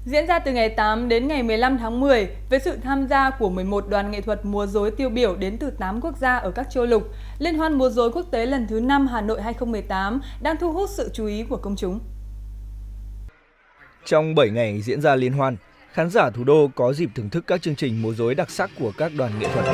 Diễn ra từ ngày 8 đến ngày 15 tháng 10 với sự tham gia của 11 đoàn nghệ thuật múa rối tiêu biểu đến từ 8 quốc gia ở các châu lục, Liên hoan múa rối quốc tế lần thứ 5 Hà Nội 2018 đang thu hút sự chú ý của công chúng. Trong 7 ngày diễn ra liên hoan, khán giả thủ đô có dịp thưởng thức các chương trình múa rối đặc sắc của các đoàn nghệ thuật.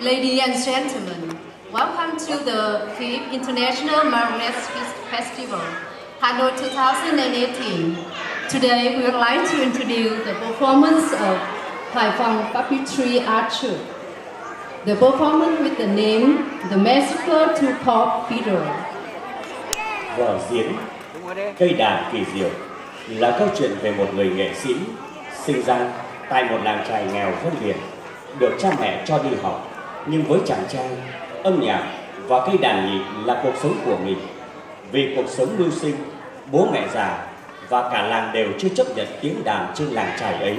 Ladies and gentlemen, welcome to the 5th International Marionette Festival, Hanoi 2018. Today we would like to introduce the performance of Haiphong Puppetry Art Troupe. The performance with the name The Massacre to Pop Fiddle. Vở diễn Cây đàn kỳ diệu là câu chuyện về một người nghệ sĩ sinh ra tại một làng chài nghèo ven biển, được cha mẹ cho đi học, nhưng với chàng trai, âm nhạc và cây đàn nhịp là cuộc sống của mình. Vì cuộc sống mưu sinh, bố mẹ già và cả làng đều chưa chấp nhận tiếng đàn trên làng chài ấy.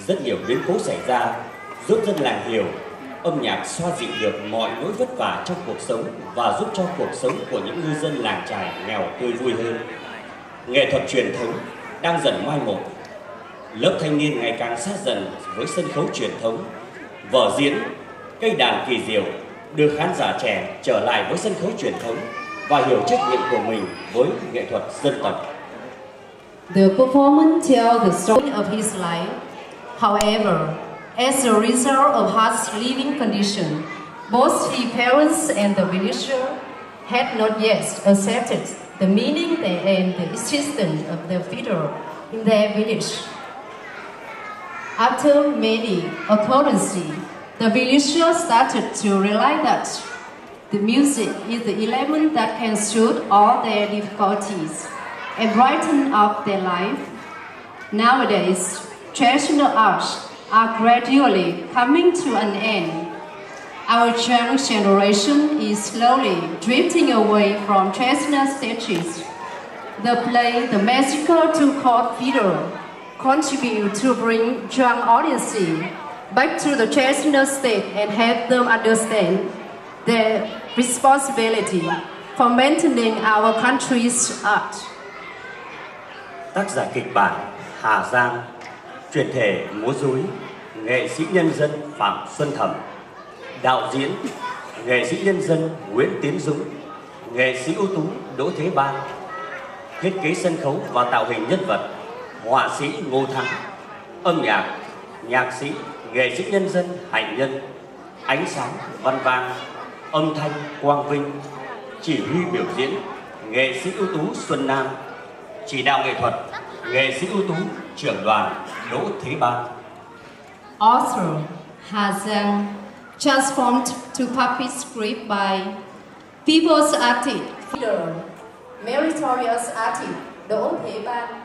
Rất nhiều biến cố xảy ra giúp dân làng hiểu âm nhạc xoa dịu được mọi nỗi vất vả trong cuộc sống và giúp cho cuộc sống của những ngư dân làng chài nghèo tươi vui hơn. Nghệ thuật truyền thống đang dần mai một. Lớp thanh niên ngày càng sát dần với sân khấu truyền thống. Vở diễn Cây đàn kỳ diệu đưa khán giả trẻ trở lại với sân khấu truyền thống và hiểu trách nhiệm của mình với nghệ thuật dân tộc. The performance tells the story of his life. However, as a result of harsh living conditions, both his parents and the villager had not yet accepted the meaning and the existence of the fiddle in their village. After many occurrences, the villagers started to realize that the music is the element that can soothe all their difficulties and brighten up their life. Nowadays, traditional arts are gradually coming to an end. Our young generation is slowly drifting away from traditional stages. The play The Massacre to Pop Fiddle contribute to bring young audiences back to the traditional state and help them understand their responsibility for maintaining our country's art. Tác giả kịch bản Hà Giang, chuyển thể múa rối nghệ sĩ nhân dân Phạm Xuân Thẩm, đạo diễn nghệ sĩ nhân dân Nguyễn Tiến Dũng, nghệ sĩ ưu tú Đỗ Thế Ban, thiết kế sân khấu và tạo hình nhân vật họa sĩ Ngô Thắng, âm nhạc nhạc sĩ nghệ sĩ nhân dân Hạnh Nhân, ánh sáng Văn Vang, âm thanh Quang Vinh, chỉ huy biểu diễn nghệ sĩ ưu tú Xuân Nam, chỉ đạo nghệ thuật nghệ sĩ ưu tú trưởng đoàn Đỗ Thế Ban. Author Hà Giang transformed to puppet script by People's Artist, Fiddler, Meritorious Artist, Đỗ Thế Ban.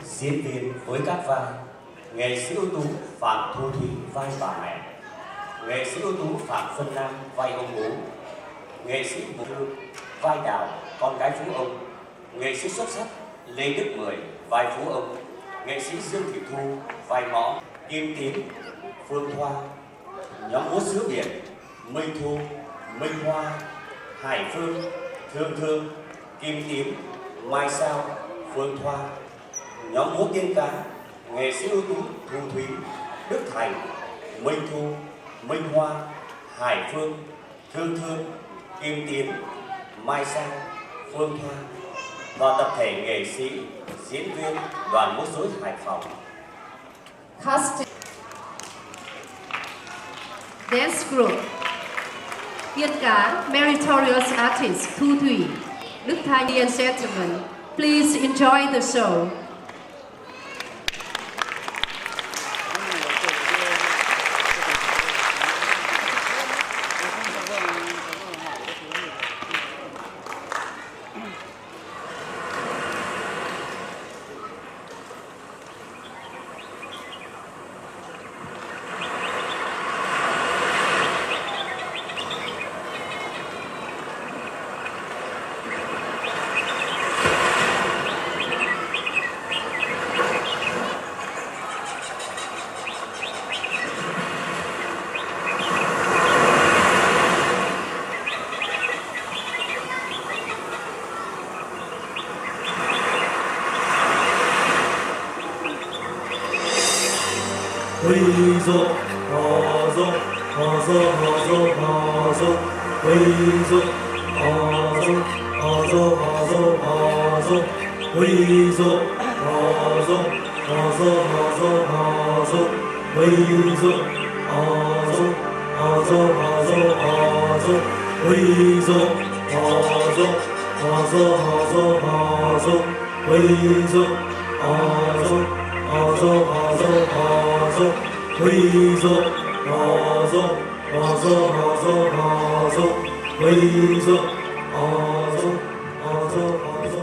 Diễn viên với các vai: nghệ sĩ ưu tú Phạm Thu Thủy vai bà mẹ, nghệ sĩ ưu tú Phạm Xuân Nam vai ông bố, nghệ sĩ Vũ Lương vai Đào con gái phú ông, nghệ sĩ xuất sắc Lê Đức Mười vai phú ông, nghệ sĩ Dương Thị Thu vai Mõ, Kim Tiến, Phương Thoa. Nhóm múa xứ Biển: Minh Thu, Minh Hoa, Hải Phương, Thương Thương, Kim Tiến, Mai Sao, Phương Thoa. Nhóm múa tiên cá: nghệ sĩ ưu tú Thu Thúy, Đức Thành, Minh Thu, Minh Hoa, Hải Phương, Thương Thương, Kim Tiến, Mai Sao, Phương Thoa. Và tập thể nghệ sĩ, diễn viên đoàn múa rối Hải Phòng. Casting. Dance Group: Tiên cá Meritorious Artist Thu Thủy, Đức Thành. Ladies and gentlemen, please enjoy the show. Huy dụ hò dụ hò dụ hò dụ hò dụ huy dụ hò dụ hò dụ hò dụ hò dụ huy dụ hò dụ hò dụ hò dụ hò dụ huy dụ hò dụ hò dụ hò dụ hò dụ huy dụ hò dụ hò dụ hò dụ hò dụ huy dụ hò dụ hò dụ hò dụ hò dụ huy dụ hò dụ hò dụ hò dụ hò dụ huy dụ hò dụ hò dụ hò dụ.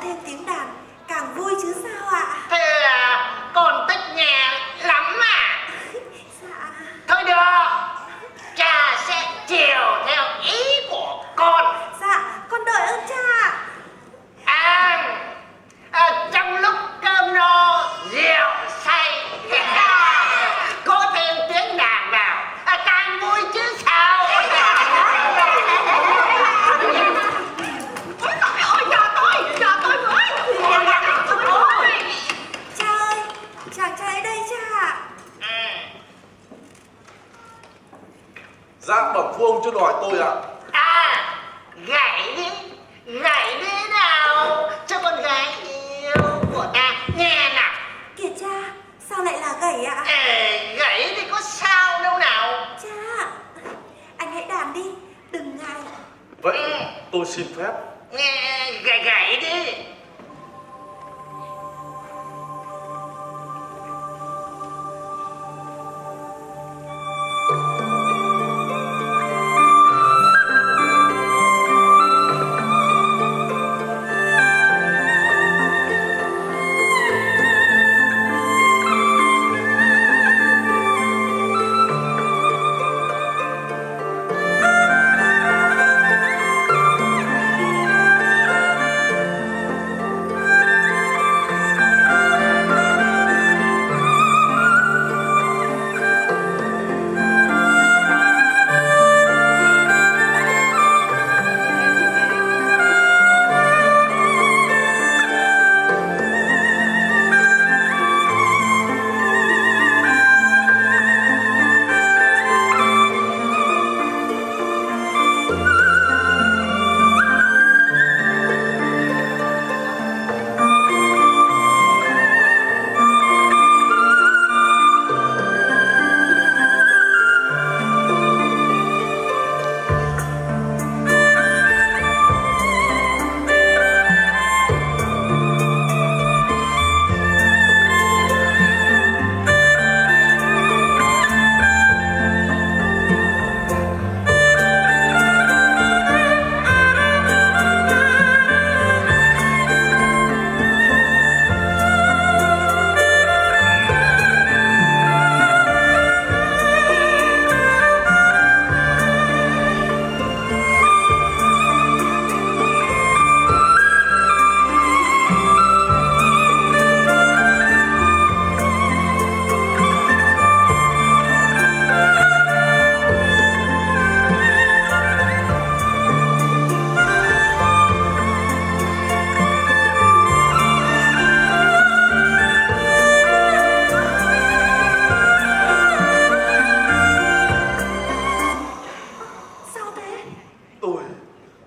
thêm tiếng đàn càng vui chứ sao ạ? Thế là con thích nghe lắm à? Dạ. Thôi được, cha sẽ chiều theo ý của con. Dạ, con đợi ơn cha. Trong lúc cơm no rượu say có thêm tiếng đàn vào càng vui chứ sao. Ôi cho tôi với. Cha ơi, chàng trai đây cha ạ. Dạ bẩm phu ông cho đòi tôi ạ. Gảy đi nào cho con gái yêu của ta nghe nào. Kìa cha, sao lại là gảy ạ? Gảy thì có sao đâu nào. Cha, anh hãy đàn đi, đừng ngại. Vậy tôi xin phép. Gảy đi.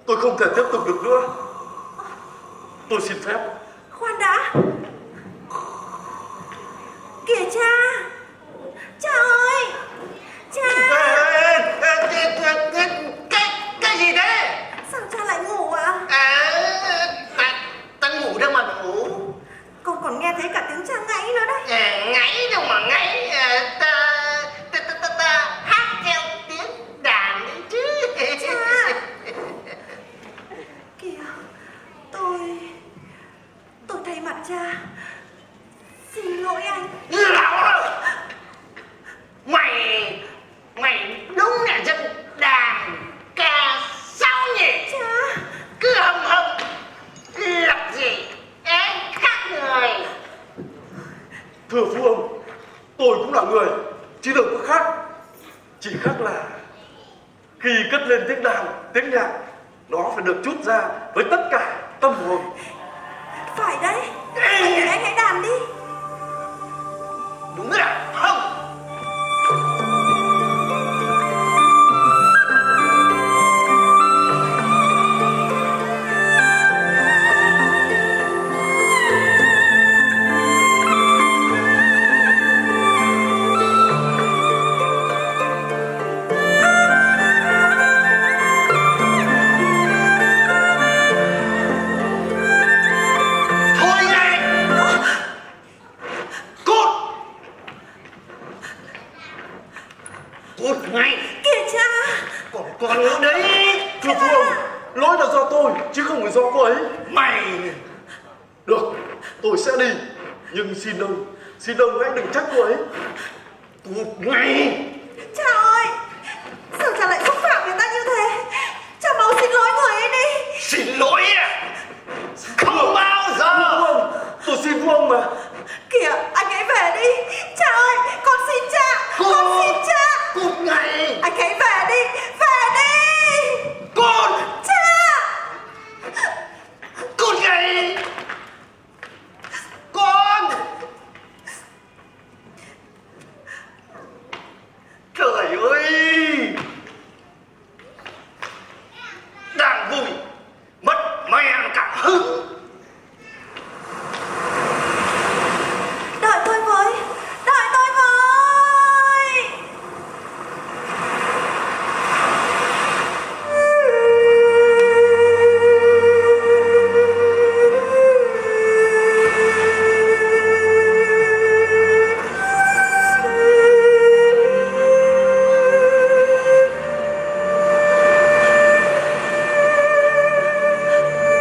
Tôi không thể tiếp tục được nữa. Tôi xin phép. Khoan đã. Kìa cha. Cha ơi. Cha. Cái gì thế? Sao cha lại ngủ ạ? Ta ngủ đâu mà ngủ. Con còn nghe thấy cả tiếng cha ngáy nữa đấy. Ngáy đâu mà ngáy. Ta hát theo tiếng đàn đấy chứ. Cha. Kìa. Tôi thay mặt cha xin lỗi anh. Lão Mày đúng là dân đàn ca sao nhỉ? Cha. Cứ hầm lập gì khác người. Thưa phu ông, tôi cũng là người, chứ đâu có khác. Chỉ khác là khi cất lên tiếng đàn, tiếng nhạc, nó phải được trút ra với tất cả tâm hồn. Phải đấy. Anh hãy đàn đi. Đúng là không. Còn nữa đấy. Thưa phu ông, lỗi là do tôi chứ không phải do cô ấy. tôi sẽ đi. Nhưng xin ông hãy đừng trách cô ấy. Cút ngay. Cha ơi, sao cha lại xúc phạm người ta như thế? Cha mau xin lỗi người ấy đi. Xin lỗi à? Không bao giờ. Không, tôi xin ông mà. Kìa, anh hãy về đi. Cha ơi, con xin cha. Con xin cha. Cút ngay. Anh hãy về đi. Về đi. Cút. Cha. Cút ngay. Con. Trời ơi. Đang vui mất mẹ cả hứng. Đợi tôi với. Đợi tôi với.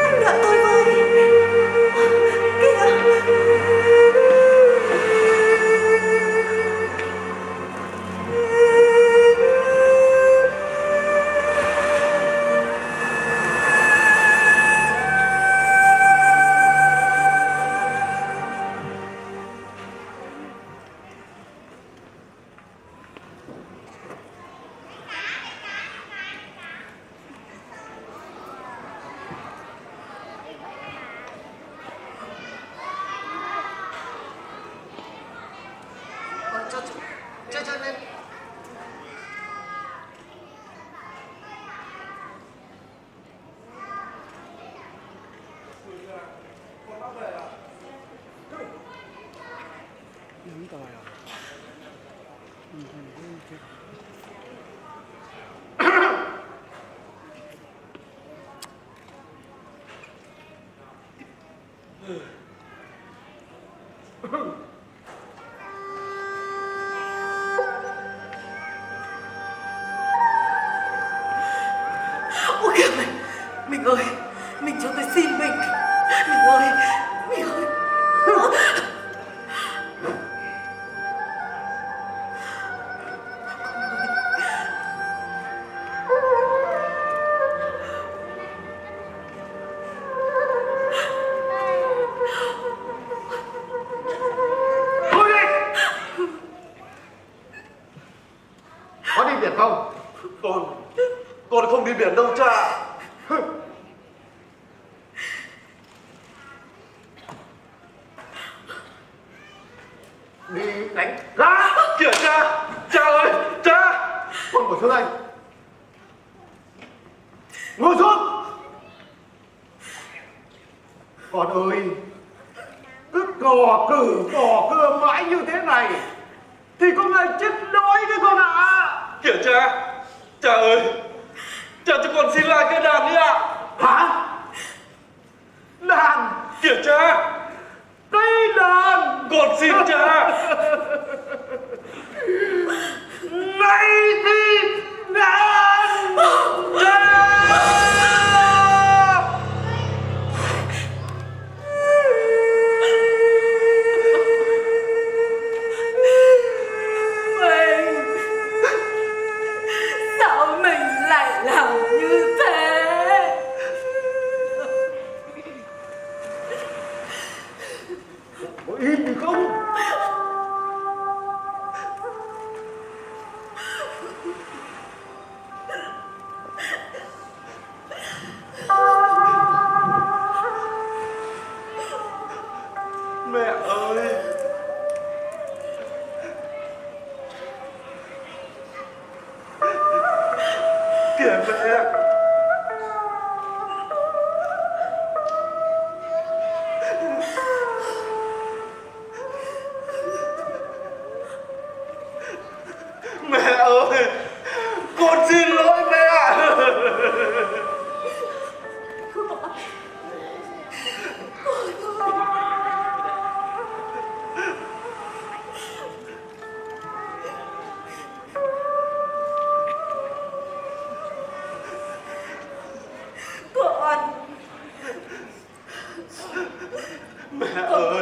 Anh đợi tôi với. Kìa. Cho nên Ôi kìa mình ơi, mình cho tôi xin mình ơi, mình ơi. Thôi đi. Có đi biển không? Con không đi biển đâu cha. Đi đánh ra. Kìa cha. Cha ơi, cha. Con ngồi xuống đây. Ngồi xuống. Con ơi, cứ cò cưa mãi như thế này thì có ngày chết đói đấy con ạ. Kìa cha ơi, cha cho con xin lại cái đàn đi ạ. Hả? Đàn? Kìa cha, cái đàn. Con xin cha. Này thì đàn. Sao mình lại làm như thế? Có im thì không? Mẹ ơi. Kìa mẹ. Mẹ ơi, con xin lỗi mẹ. Con Mẹ ơi.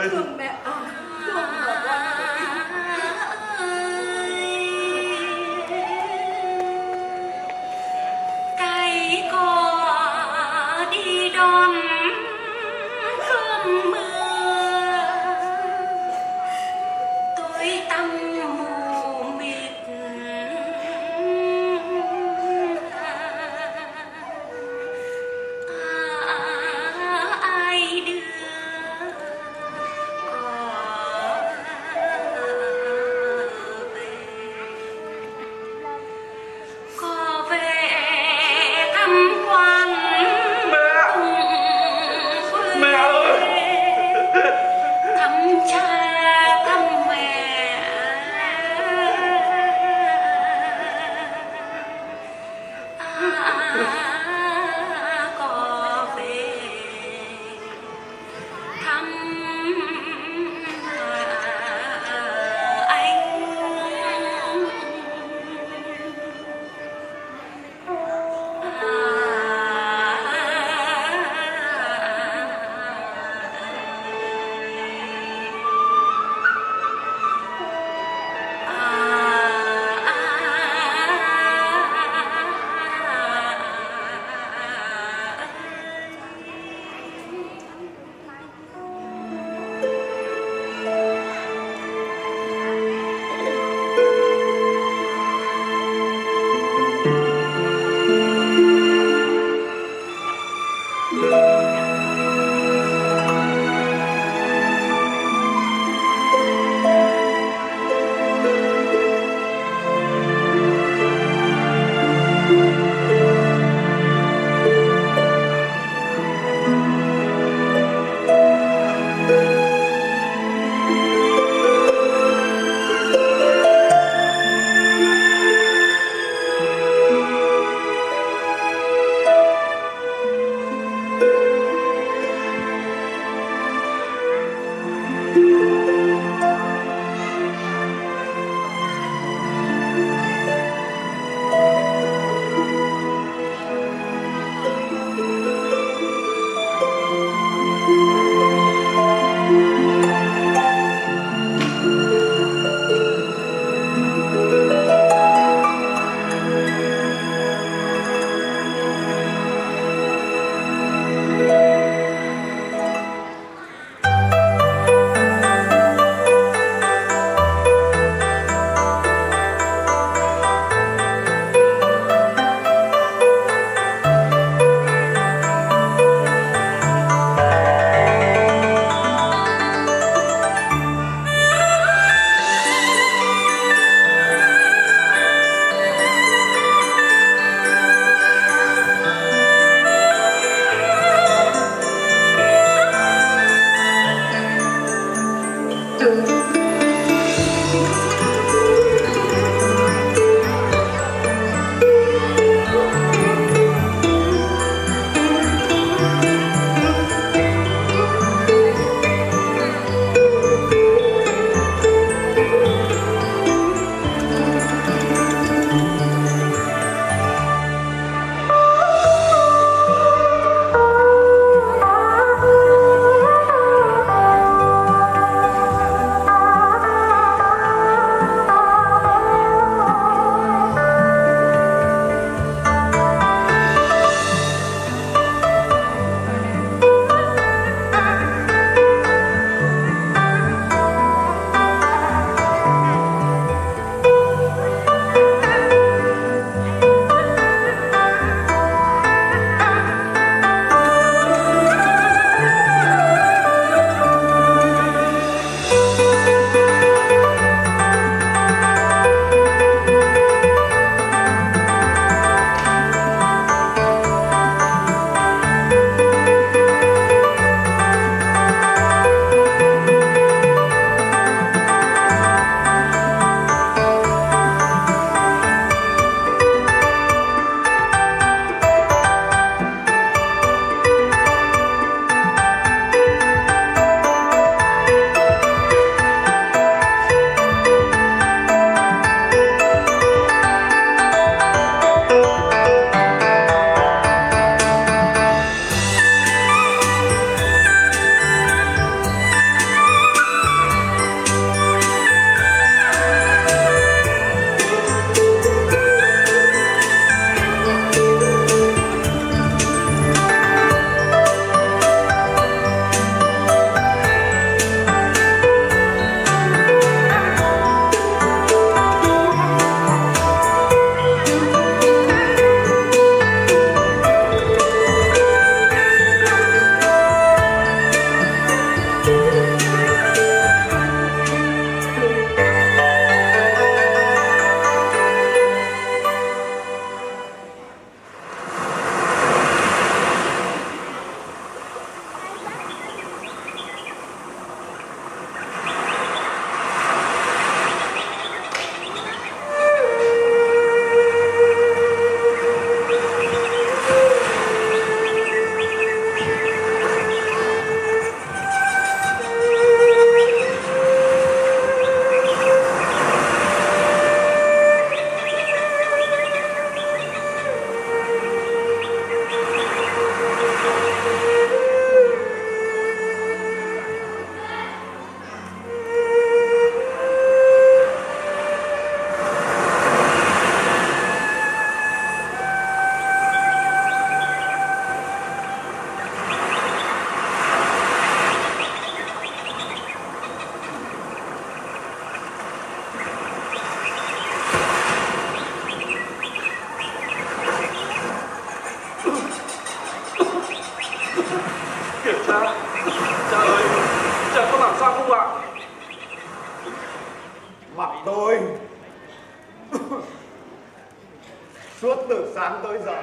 Suốt từ sáng tới giờ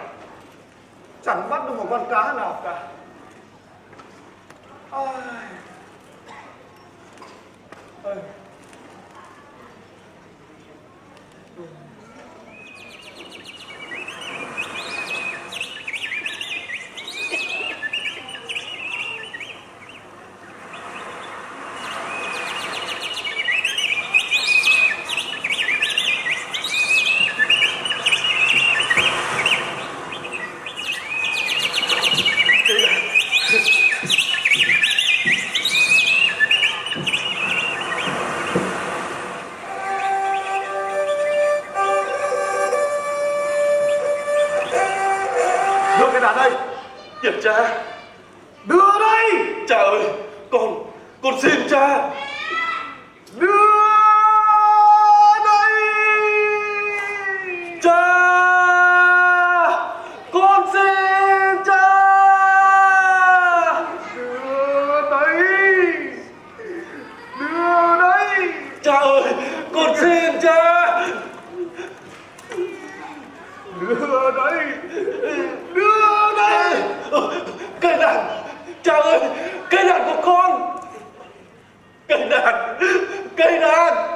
chẳng bắt được một con cá nào cả. Đưa cái đàn đây. Kiểm tra. Đưa đây. Cha ơi, con xin cha. Đưa đây. Cha, con xin cha. Đưa đây. Đưa đây. Cha ơi, con xin cha. Đưa đây. Đưa đây. Cây đàn, cha ơi, cây đàn của con. Cây đàn, cây đàn.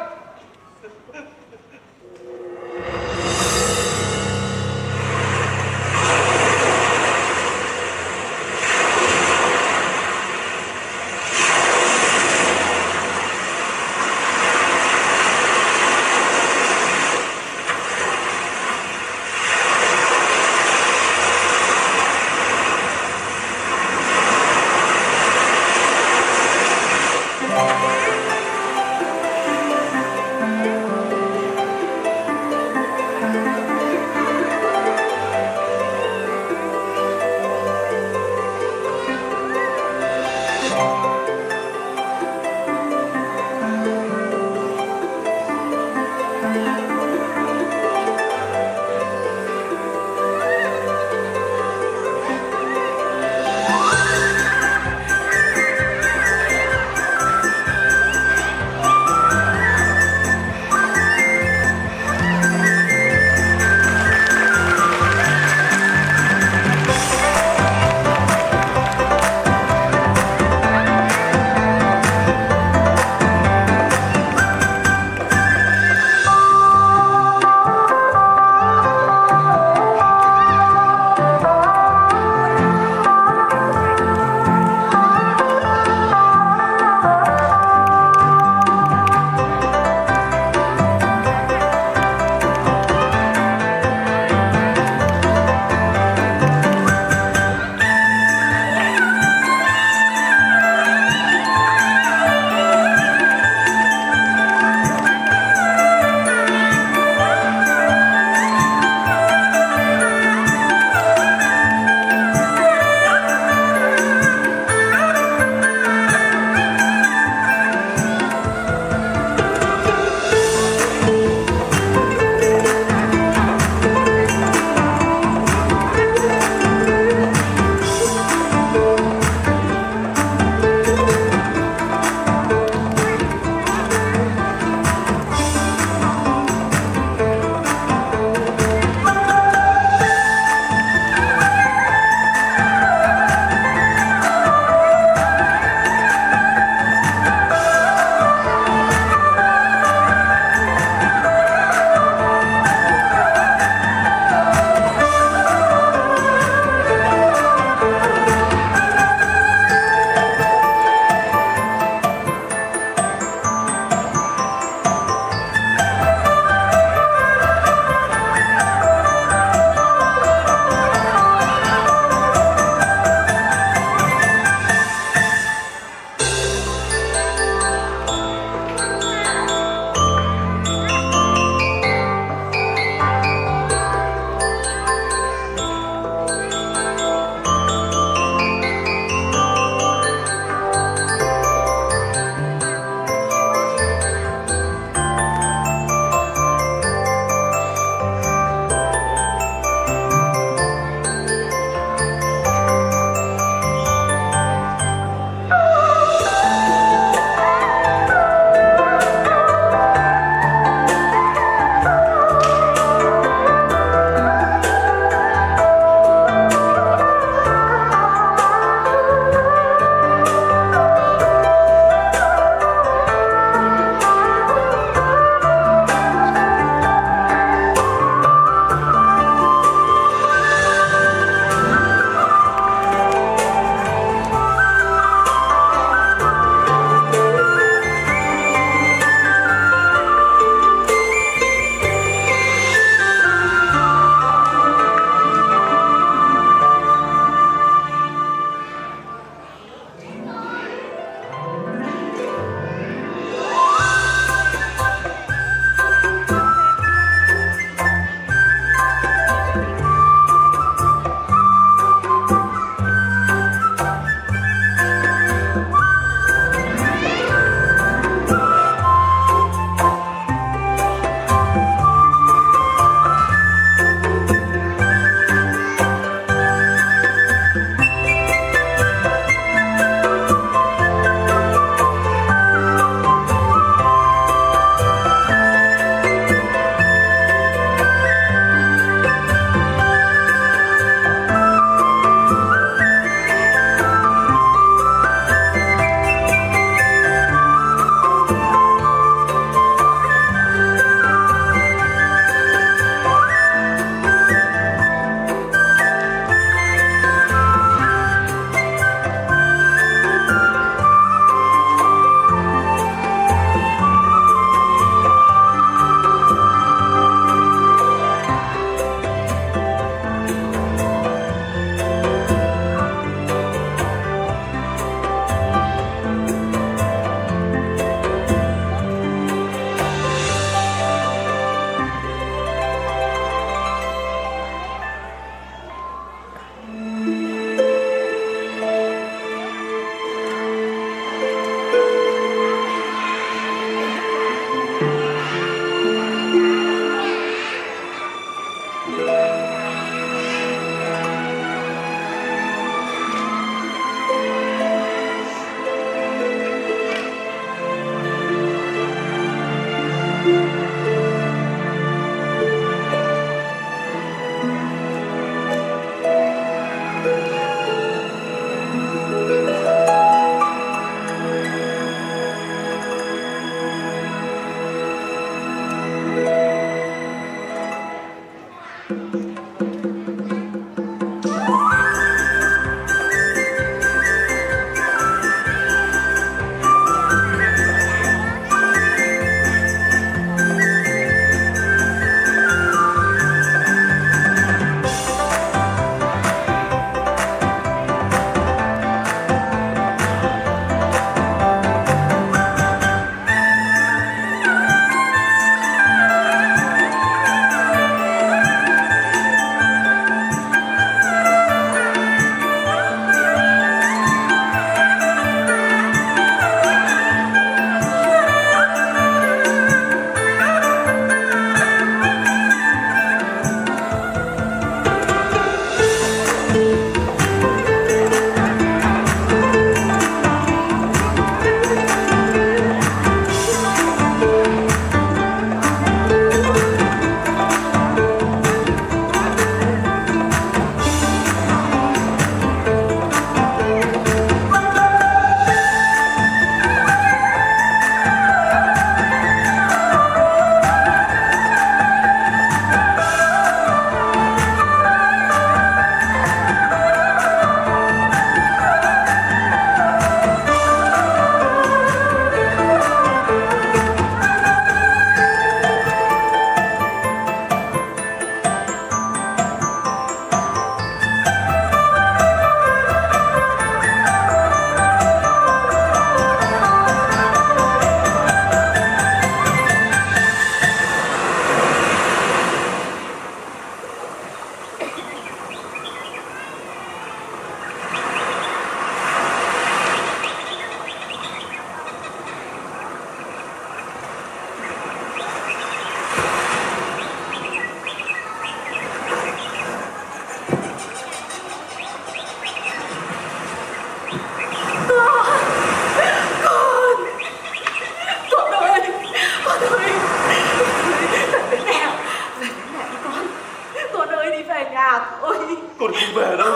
Con không về đâu.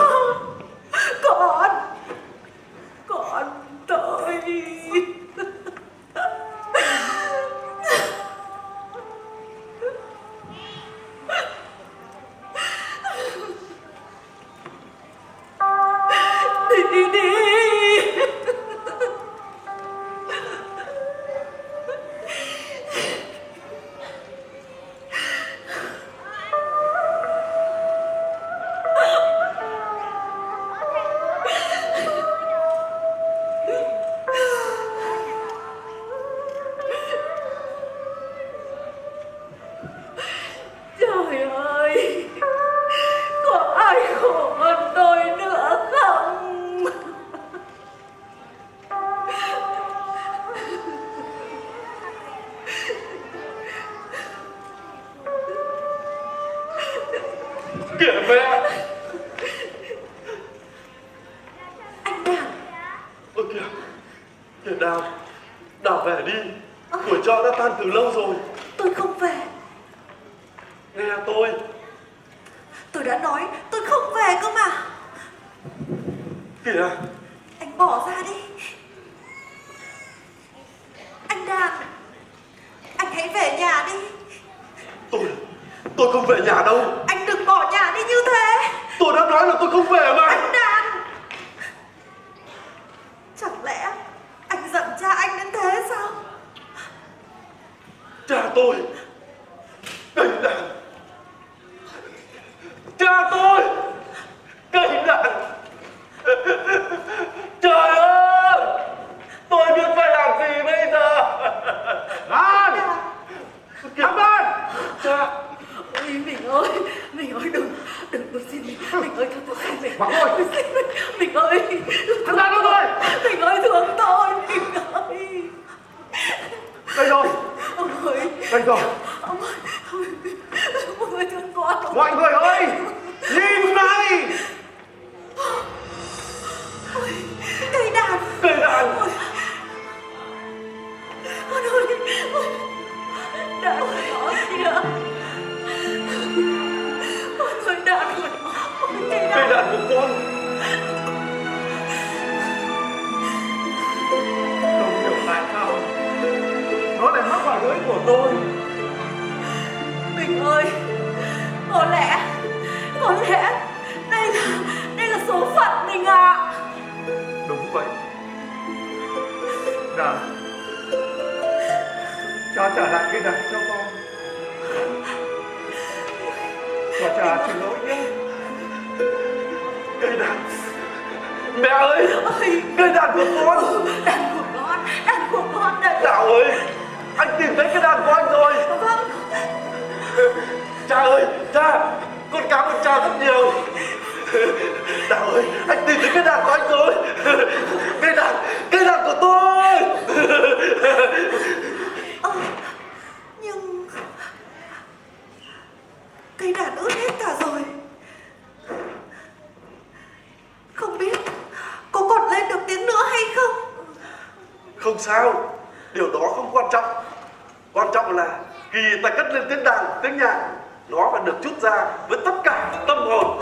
Con tôi. Đi đi. Trời ơi, có ai khổ hơn tôi nữa không? Kìa mẹ. Anh Đàn. Ôi kìa, kìa Đào, Đào về đi. Tuổi trọ đã tan từ lâu rồi. Tôi không về. Nghe tôi. Tôi đã nói tôi không về cơ mà. Kìa. Anh bỏ ra đi. Anh Đàn, anh hãy về nhà đi. Tôi không về nhà đâu. Anh đừng bỏ nhà đi như thế. Tôi đã nói là tôi không về mà. Anh Đàn, chẳng lẽ anh giận cha anh đến thế sao? Cha tôi. Cây đàn. Cha tôi. Cây đàn. Trời ơi, tôi biết phải làm gì bây giờ. Đàn. Đàn. Đàn. Cha. Ôi mình ơi đừng tôi xin mình ơi tôi xin mình. Mặc thôi. Mình ơi. Thằng Đàn đâu rồi? Mình ơi thương tôi, mình ơi. Đây rồi. Ông ơi. Đây rồi. Ông ơi thương con. Mọi người ơi, nhìn này. Ôi, cây đàn. Cây đàn. Con ơi, đàn của nó kìa. Con ơi, đàn của nó. Cây đàn của con. Không hiểu tại sao nó lại mắc vào lưới của tôi. Mình ơi, có lẽ Đà xin lỗi nhé. Cây đàn. Mẹ ơi, cây đàn của con. Đàn của con đây. Đào ơi, anh tìm thấy cái đàn của anh rồi. Vâng. Cha ơi, cha, con cảm ơn cha rất nhiều. Đào ơi, anh tìm thấy cái đàn của anh rồi. Cây đàn của tôi. Nhưng cây đàn ướt hết cả rồi. Không biết có còn lên được tiếng nữa hay không? Không sao, điều đó không quan trọng. Quan trọng là khi ta cất lên tiếng đàn, tiếng nhạc, nó phải được trút ra với tất cả tâm hồn.